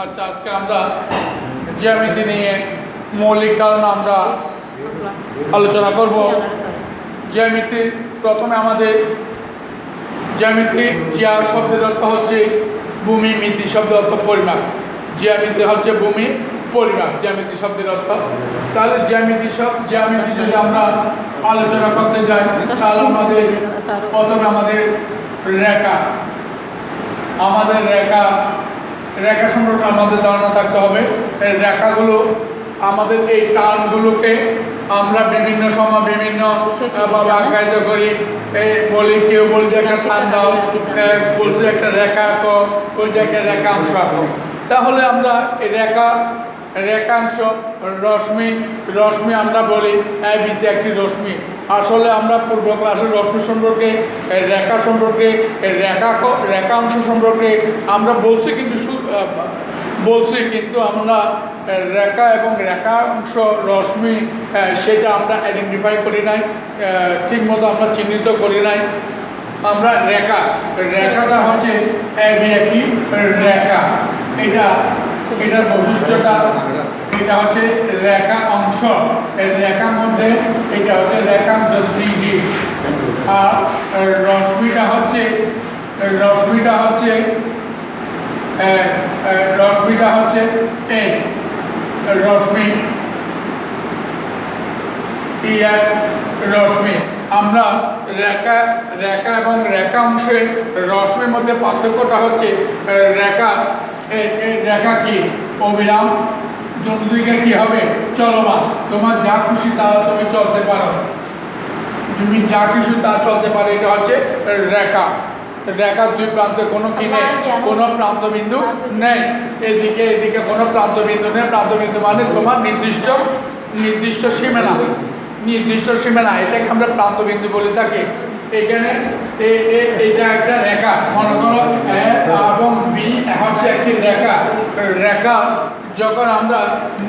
আচ্ছা, আজকে আমরা জ্যামিতি নিয়ে মৌলিক ধারণা আমরা আলোচনা করব। জ্যামিতি প্রথমে আমাদের জ্যামিতি জিয়া শব্দের অর্থ হচ্ছে ভূমি, মিতি শব্দের অর্থ পরিমাপ। জ্যামিতি হচ্ছে ভূমি, পরিমাপ জ্যামিতি শব্দের অর্থ। তাহলে জ্যামিতি যদি আমরা আলোচনা করতে যাই তাহলে আমাদের প্রথমে আমাদের রেখা সম্পর্কে আমাদের ধারণা থাকতে হবে। রেখাগুলো আমাদের এই টার্মগুলোকে আমরা বিভিন্ন সময় বিভিন্ন আখ্যায়িত করি। বলি, কেউ বলি যে একটা টান দাও, বলছে একটা রেখা আঁকো, বলছে একটা রেখাংশ আঁকো। তাহলে আমরা এই রেখাংশ রশ্মি আমরা বলি এবিসি একটি রশ্মি। আসলে আমরা পূর্ব ক্লাসে রশ্মি সম্পর্কে, রেখা সম্পর্কে, রেখাংশ সম্পর্কে আমরা বলছি, কিন্তু আমরা রেখা এবং রেখাংশ রশ্মি সেটা আমরা আইডেন্টিফাই করি নাই, ঠিকমতো আমরা চিহ্নিত করি নাই। আমরা রেখাটা হচ্ছে একটি রেখা, এটার বৈশিষ্ট্যটা এটা হচ্ছে রেখা অংশ। এই রেখার মধ্যে এটা হচ্ছে রেখাংশ সিডি, আর রশ্মিটা হচ্ছে এ রশ্মি, রশ্মি। আমরা রেখা এবং রেখা অংশে রশ্মির মধ্যে পার্থক্যটা হচ্ছে রেখা কি অবিরাম, দুদিকে কি হবে চলমান। তোমার যা খুশি তা তুমি চলতে পারো, তুমি যা খুশি তা চলতে পারো। এটা হচ্ছে রেখার দুই প্রান্তে কোনো প্রান্তবিন্দু নেই। এদিকে কোনো প্রান্তবিন্দু নেই। প্রান্তবিন্দু মানে তোমার নির্দিষ্ট সীমানা, এটাকে আমরা প্রান্তবিন্দু বলে থাকি। এখানে এটা একটা রেখা, মনে করো এ এবং বি হচ্ছে একটি রেখা। যখন আমরা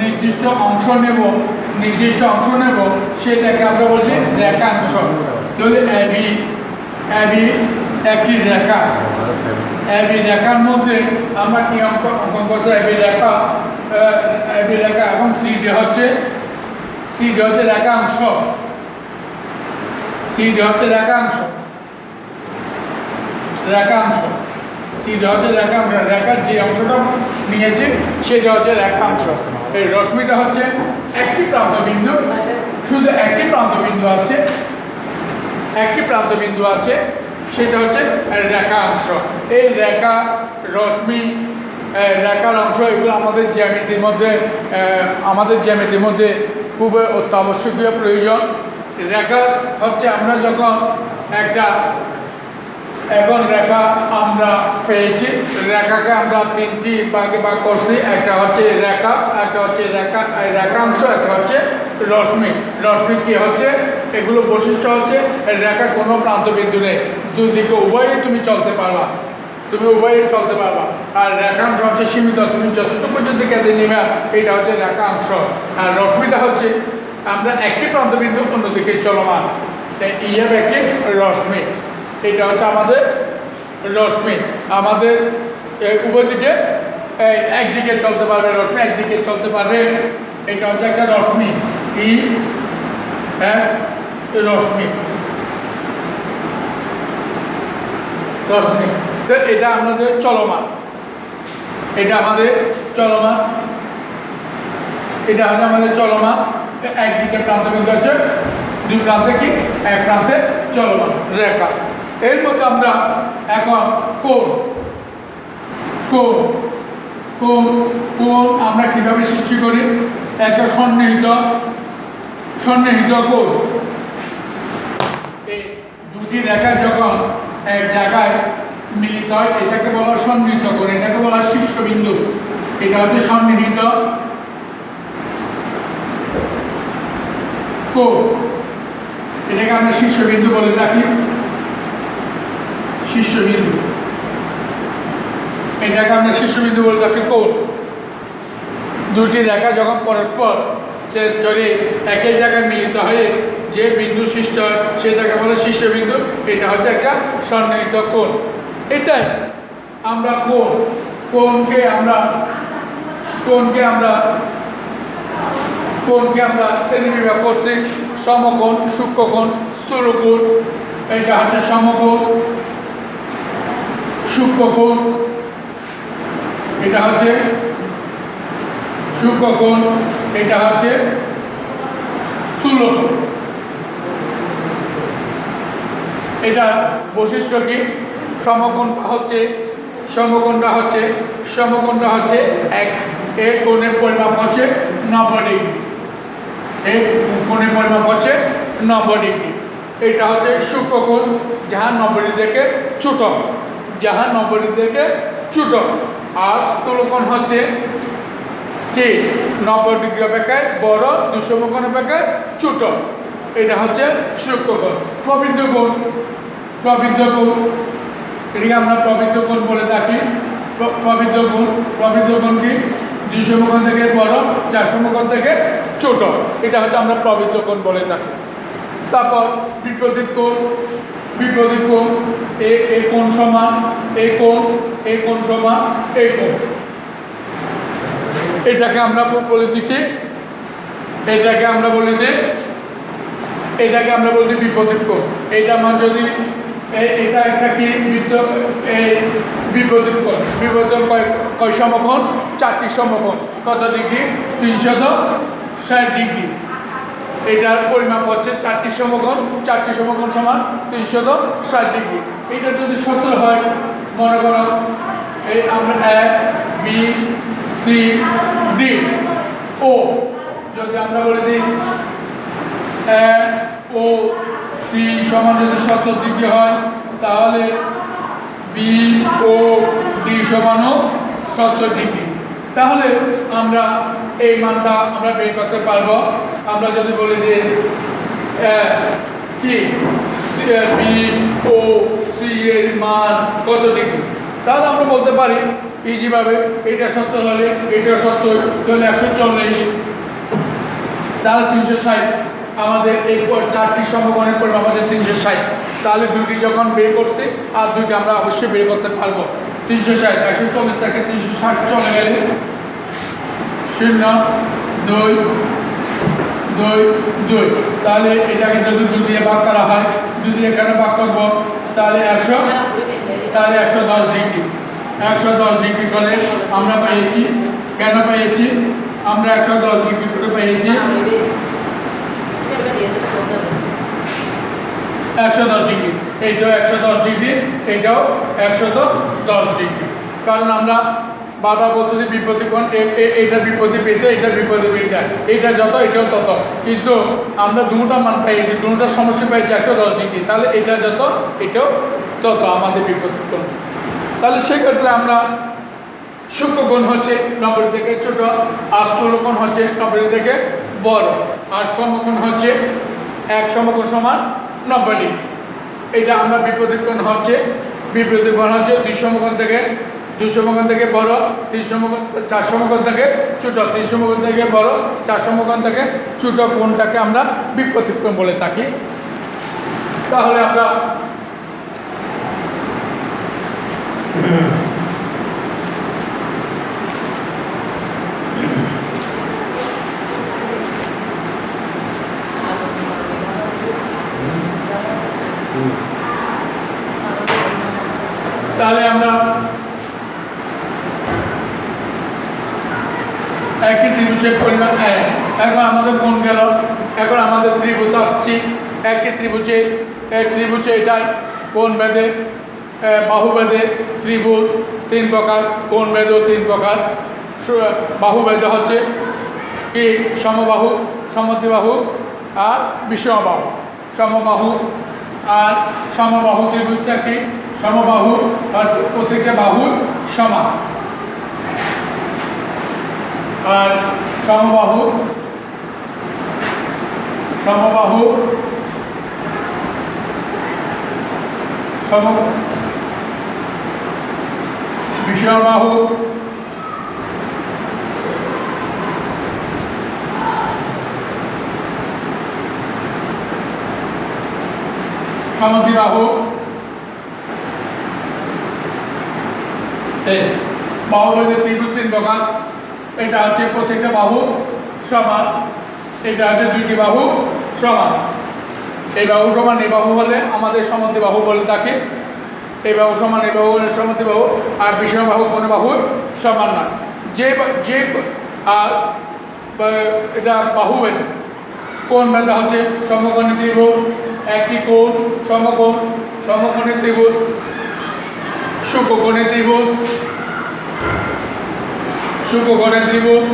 নির্দিষ্ট অংশ নেব সেটাকে আমরা বলছি রেখাংশ। তাহলে এবি একটি রেখা, এবি রেখার মধ্যে আমরা কি অঙ্কন করছি? এবি রেখা এবং সিডি হচ্ছে রেখাংশ। সিডি হচ্ছে রেখাংশ, রেখার যে অংশটা নিয়েছে সেটা হচ্ছে রেখাংশ। এই রশ্মিটা হচ্ছে একটি প্রান্তবিন্দু, শুধু একটি প্রান্তবিন্দু আছে, সেটা হচ্ছে রেখাংশ। এই রেখা, রশ্মি, রেখার অংশ এগুলো আমাদের জ্যামিতির মধ্যে খুবই অত্যাবশ্যকীয় প্রয়োজন। রেখা হচ্ছে আমরা যখন এখন রেখা আমরা পেয়েছি, রেখাকে আমরা তিনটি ভাগে ভাগ করছি। একটা হচ্ছে রেখা, একটা হচ্ছে রেখাংশ, একটা হচ্ছে রশ্মি। কি হচ্ছে? এগুলো বৈশিষ্ট্য হচ্ছে রেখার কোনো প্রান্তবিন্দু নেই, দুদিকে উভয়ই তুমি চলতে পারবা, আর রেখাংশ হচ্ছে সীমিত, তুমি যতটুকু যদি কেটে নিবে এটা হচ্ছে রেখাংশ। আর রশ্মিটা হচ্ছে আমরা একটি প্রান্তবিন্দু অন্যদিকে চলমান, একটি রশ্মি। এটা হচ্ছে আমাদের রশ্মি। আমাদের উভয় দিকে একদিকে চলতে পারবে রশ্মি, একদিকে চলতে পারবে। এটা হচ্ছে একটা রশ্মি, রশ্মি। তো এটা আমাদের চলমান, এটা হচ্ছে আমাদের চলমান। একদিকে প্রান্তবিন্দু আছে, দুই প্রান্তে কি এক প্রান্তে চলমান রেখা। এর মধ্যে আমরা এখন কোণ আমরা কিভাবে সৃষ্টি করি? একটা সন্নিহিত কোণ। এই দুটি রেখা যখন এক জায়গায় মিলিত হয় এটাকে বলা সন্নিহিত কোণ, এটাকে বলা শীর্ষবিন্দু। এটা হচ্ছে সন্নিহিত কোণ, এটাকে আমরা শীর্ষবিন্দু বলে থাকি। কোণ। দুটি রেখা যখন পরস্পর যদি একই জায়গায় মিলিত হয়ে যে বিন্দু সৃষ্টি হয় সেটাকে বলে শীর্ষবিন্দু। এটা হচ্ছে একটা সন্নিহিত কোণ। এটাই আমরা কোণকে আমরা কোণকে আমরা শ্রেণীবিভাগ করছি সমকোণ, সূক্ষ্মকোণ, স্থূলকোণ। এটা হচ্ছে সমকোণ, সূক্ষ্মকোণ, এটা হচ্ছে সূক্ষ্মকোণ, এটা হচ্ছে স্থূলকোণ। এটা বৈশিষ্ট্য কি? সমকোণটা হচ্ছে এক কোণের পরিমাপ হচ্ছে 90 ডিগ্রি। এক কোণের পরিমাপ হচ্ছে 90 ডিগ্রি। এটা হচ্ছে সূক্ষ্মকোণ, যাহা 90 ডিগ্রি থেকে ছোট। আর স্থূলকোণ হচ্ছে কি 90 ডিগ্রি অপেক্ষায় বড়, 200 কোণ অপেক্ষায় ছোট। এটা হচ্ছে সূক্ষ্মকোণ। প্রবৃদ্ধ কোণ, এটাকে আমরা প্রবৃদ্ধ কোণ বলে থাকি। প্রবৃদ্ধ কোণ কি 200 কোণ থেকে বড়, 400 কোণ থেকে ছোট। এটা হচ্ছে আমরা প্রবৃদ্ধ কোণ বলে থাকি। তারপর বিপরীত কোণ, এই কোণ সমান এই কোণ সমান এই কোণ। এটাকে আমরা বলছি কি? এটাকে আমরা বলছি বিপরীত কোণ। এইটা মান যদি এটা একটা কি বিপরীত কোণ। কয় সমকোণ? 4টি সমকোণ। কত ডিগ্রি? 360 ডিগ্রি। এটার পরিমাপ হচ্ছে 4টি সমকোণ সমান 360 ডিগ্রি। এটা যদি সত্য হয়, মনে করো এই আমরা A B C D O, যদি আমরা বলি যে A O C সমান যদি 70 ডিগ্রি হয়, তাহলে B O D সমানও 70 ডিগ্রি। তাহলে আমরা এই মানটা আমরা বের করতে পারবো। আমরা যদি বলি যে কি বি ও সি এর মান কত ডিগ্রি, তাহলে আমরা বলতে পারি ইজিভাবে এটা 70 হলে এটা 70 তাহলে 140, তাহলে 360। আমাদের এই 4টি সমকোণের পরিমাপ আমাদের 360। তাহলে দুটি যখন বের করছি আর দুইটা আমরা অবশ্যই বের করতে পারবো। 360 140 থেকে 360 চলে গেলে 0 2 2 2। তাহলে এটাকে যদি 2 দিয়ে ভাগ করা হয়, 2 দিয়ে এখানে ভাগ করব, তাহলে 110 ডিগ্রি। 110 ডিগ্রি করে আমরা পেয়েছি। কেন পেয়েছি? আমরা 110 ডিগ্রি করে পেয়েছি 110 ডিগ্রি। এইটাও 110 ডিগ্রি, এটাও 110 ডিগ্রি। কারণ আমরা বারবার বলতেছি বিপরীত কোণ, এইটার বিপরীত পেতে এইটার বিপরীত পেতে, এইটা যত এটাও তত, কিন্তু আমরা দুটোটা মান পেয়েছি, দুটোটার সমষ্টি পেয়েছি 110 ডিগ্রি। তাহলে এটা যত এটাও তত আমাদের বিপরীত কোণ। তাহলে সেক্ষেত্রে আমরা সূক্ষ্মকোণ হচ্ছে 90 থেকে ছোট, আর স্থূলকোণ হচ্ছে 90 থেকে বড়, আর সমকোণ হচ্ছে এক সমকোণ সমান 90 ডিগ্রি। এটা আমরা বিপরীত কোণ হচ্ছে 2 সমকোণ থেকে বড়, 3 সমকোণ 4 সমকোণ থেকে ছোট, 3 সমকোণ থেকে বড়, 4 সমকোণ থেকে ছোট কোণটাকে আমরা বিপরীত কোণ বলে থাকি। তাহলে আমরা একই ত্রিভুজের পরিমাণ এখন আমাদের কোণ গেল, এখন আমাদের ত্রিভুজ আসছি। একই ত্রিভুজে এটাই কোণ বেঁধে বাহু বেঁধে ত্রিভুজ 3 প্রকার, কোণ বেঁধেও 3 প্রকার। বাহু বেঁধে হচ্ছে কি সমবাহু, সমদ্বিবাহু আর বিষমবাহু। সমবাহু ত্রিভুজটা কি? সমবাহু হচ্ছে প্রত্যেকটা বাহুর সমান, আর সমবাহু বিষমবাহু সমদ্বিবাহু। বাহুবেধের ত্রিভুজ 3 প্রকার, এটা হচ্ছে প্রত্যেকটা বাহু সমান, এটা হচ্ছে দুইটি বাহু সমান। এই বাহু সমান এই বাহু হলে আমাদের সমদ্বিবাহু বলে থাকে। এই বাহু সমান এই বাহু হলে সমদ্বিবাহু, আর বিষম বাহু কোনো বাহু সমান না। যে এটা বাহু বেদ, কোণ বেদা হচ্ছে সমকোণী ত্রিভুজ, একটি কোণ সমকোণ, সমকোণী ত্রিভুজ, শুকোণী ত্রিভুজ, শুকোণী ত্রিভুজ,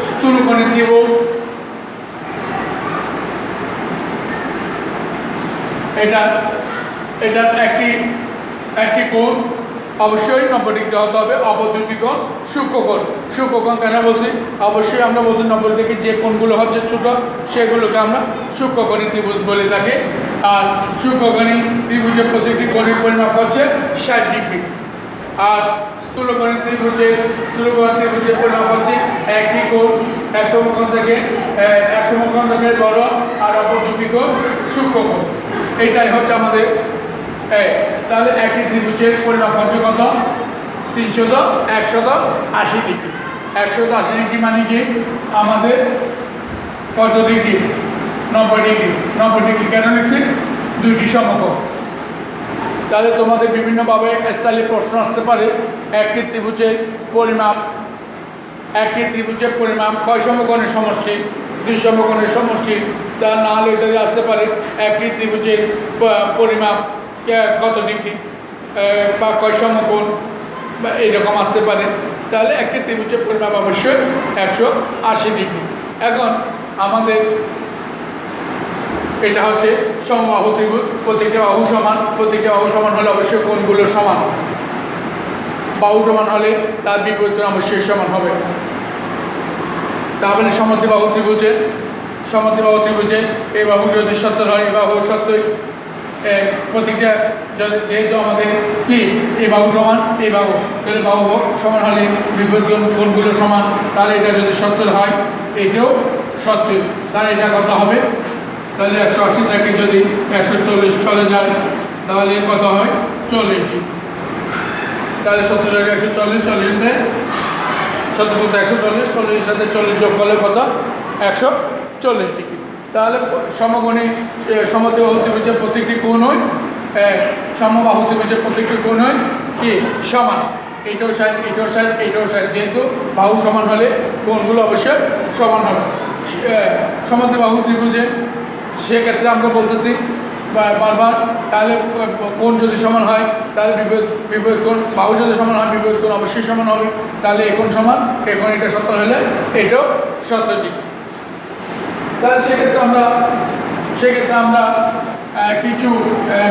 স্থূলকোণী ত্রিভুজ। এটা একটি কোণ অবশ্যই 90 ডিগ্রি হতে হবে, অপর দুটি কোণ সূক্ষ্মকোণ। সূক্ষ্মকোণ কেন বলছি? অবশ্যই আমরা বলছি 90 থেকে যে কোণগুলো হচ্ছে ছোটো সেগুলোকে আমরা সূক্ষ্মকোণী ত্রিভুজ বলে থাকি। আর সূক্ষ্মকোণী ত্রিভুজের প্রতিটি কোণের পরিমাপ হচ্ছে 60 ডিগ্রি। আর স্থূলকোণী ত্রিভুজের পরিমাপ হচ্ছে একটি কোণ 100 মুখোণ থেকে বড়, আর অপর দুটি কোণ সূক্ষ্মকোণ। এইটাই হচ্ছে আমাদের। তাহলে একটি ত্রিভুজের পরিমাপ হচ্ছে কত? 180 ডিগ্রি। 180 ডিগ্রি মানে কি আমাদের কত ডিগ্রি? 90 ডিগ্রি। 90 ডিগ্রি কেন লিখছি? দুইটি সমকোণ। তাহলে তোমাদের বিভিন্নভাবে স্টাইলে প্রশ্ন আসতে পারে। একটি ত্রিভুজের পরিমাপ কয় সমকোণের সমষ্টি? 2 সমকোণের সমষ্টি। তা না হলে এটা আসতে পারে একটি ত্রিভুজের পরিমাপ কত ডিগ্রি বা কয় সমকোণ, বা এইরকম আসতে পারে। তাহলে একটি ত্রিভুজের পরিমাপ অবশ্যই 180 ডিগ্রি। এখন আমাদের এটা হচ্ছে সমবাহু ত্রিভুজ, প্রত্যেকটা বাহু সমান। প্রত্যেকটা বাহু সমান হলে অবশ্যই কোণগুলো সমান। বাহু সমান হলে তার বিপরীত কোণ অবশ্যই সমান হবে। তাহলে সমদ্বিবাহু ত্রিভুজে এই বাহু যদি 70 হয়, এই বাহু 70, প্রত্যেকটা যেহেতু আমাদের কি এই বাহু সমান এই বাহু, তাহলে বাহু সমান হলে বিপরীত কোণগুলো সমান। তাহলে এটা যদি 70 হয়, এটাও 70, তাহলে এটা কত হবে? তাহলে 180 থেকে যদি 140 চলে যায় তাহলে কত হয়? 40 ডিগ্রি। তাহলে 70 থেকে 140, 40 70 সাথে 140, 40 সাথে 40 যোগ করলে কত? 140 ডিগ্রি। তাহলে সমদ্বিবাহু ত্রিভুজের প্রত্যেকটি কোণ হয় সমবাহু ত্রিভুজের প্রত্যেকটি কোণ হয় কি সমান। এইটাও সাইড, এইটাও সাইড, এইটাও সাইড। যেহেতু বাহু সমান হলে কোণগুলো অবশ্যই সমান হবে। সমদ্বিবাহু ত্রিভুজে সেক্ষেত্রে আমরা বলতেছি বারবার, তাহলে কোণ যদি সমান হয় তাহলে বিপরীত কোণ, বাহু যদি সমান হয় বিপরীত কোণ অবশ্যই সমান হবে। তাহলে এই কোণ সমান, এখন এটা 70 হলে এটাও 70 ডিগ্রি। তাহলে সেক্ষেত্রে আমরা কিছু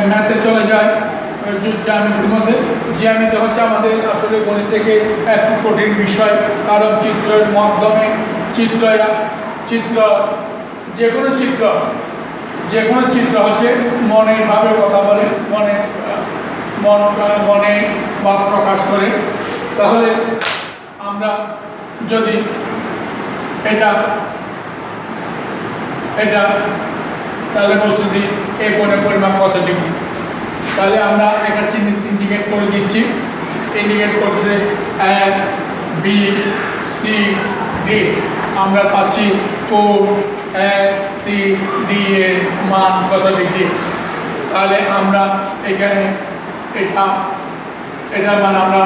ম্যাথে চলে যাই। জ্যামিতির মধ্যে জ্যামিতি হচ্ছে আমাদের আসলে গণিত থেকে একটু কঠিন বিষয়, কারণ চিত্রের মাধ্যমে যে কোনো চিত্র হচ্ছে মনের ভাবের কথা বলে, মনে ভাব প্রকাশ করে। তাহলে আমরা যদি এটা তাহলে বলছি যে এই কোণের পরিমাপ কত ডিগ্রি। তাহলে আমরা একটা চিহ্ন ইন্ডিকেট করে দিচ্ছি। ইন্ডিকেট করছে ABCD। আমরা পাচ্ছি OACD এর মান কত ডিগ্রি। তাহলে আমরা এখানে এটার মান আমরা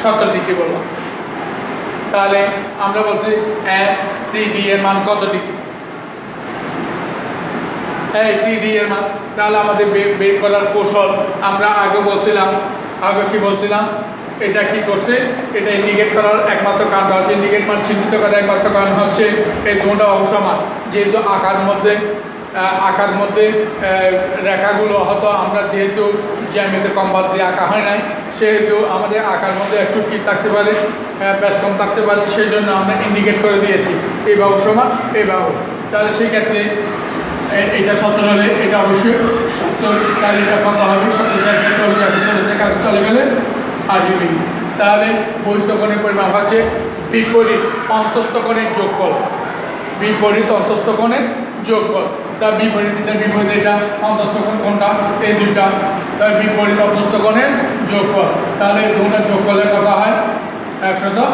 70 ডিগ্রি বললাম। তাহলে আমরা বলছি ACD এর মান কত ডিগ্রি? ACD এর মান তাহলে আমাদের বের করার কৌশল আমরা আগে কি বলছিলাম, এটা কি করছে, এটা ইন্ডিকেট করার একমাত্র কারণ হচ্ছে, ইন্ডিকেট মান চিহ্নিত করার একমাত্র কারণ হচ্ছে এই দুটো অংশমান। যেহেতু আকার মধ্যে রেখাগুলো হয়তো আমরা যেহেতু জ্যামিতিতে কম্পাস দিয়ে আঁকা হয় নাই, সেহেতু আমাদের আকার মধ্যে একটু কি থাকতে পারে, ব্যাস কম থাকতে পারে। সেই জন্য আমরা ইন্ডিকেট করে দিয়েছি এই বাহু সমান এই বাহু। তাহলে সেই ক্ষেত্রে এটা 70 হলে এটা অবশ্যই 70। তাহলে এটা কত হবে? 70 কাছে চলে গেলে 80 ডিগ্রি। তাহলে বহিস্থ কোণের পরিমাপ হচ্ছে বিপরীত অন্তস্থ কোণের যোগফল। বিপরীত অন্তস্থ কোণের যোগফল। তার বিপরীত এটা অন্তস্থ কোণ কোনটা? এই দুইটা। তার বিপরীত অন্তস্থ কোণের যোগফল। তাহলে এই দুটো যোগ করলে কত হয়? 110।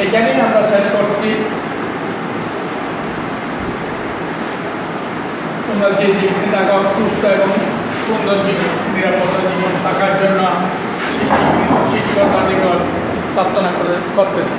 এইটাই আমরা শেষ করছি। তোমরা যে জীবনে থাকা সুস্থ এবং সুন্দর জীবন, নিরাপদ জীবন থাকার জন্য সৃষ্টিকর্তার নিকট প্রার্থনা করতেছি।